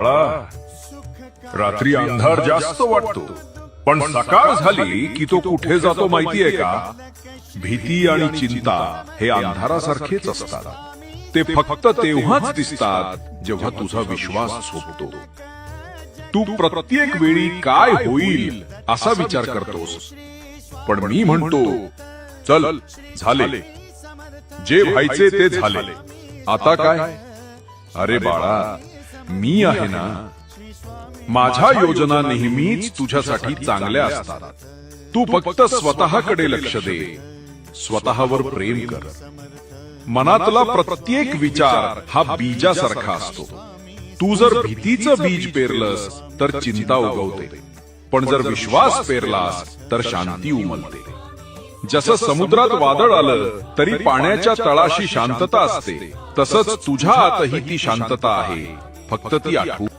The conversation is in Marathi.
रात्री अंधार जास्त वाटतो, पण सकाळ झाली की तो कुठे जातो माहितीये का? भीती आणि चिंता हे अंधारासारखेच असतात. ते फक्त तेव्हाच दिसतात जेव्हा तुझा विश्वास झोपतो. तू प्रत्येक वेळी काय होईल असा विचार करतोस, पण मी म्हणतो चल झाले, जे व्हायचे ते झाले, आता काय? अरे बाळा, मी आहे ना. माझ्या योजना नेहमीच तुझ्यासाठी चांगल्या असतात. तू फक्त स्वतःकडे लक्ष दे, स्वतःवर प्रेम कर. मनातला प्रत्येक विचार हा बीजासारखा असतो. तू जर भीतीचं बीज पेरलंस तर चिंता उगवते, पण जर विश्वास पेरलास तर शांती उमलते. जसं समुद्रात वादळ आलं तरी पाण्याच्या तळाशी शांतता असते, तसंच तुझ्या आतही ती शांतता आहे, फक्त ती आठवू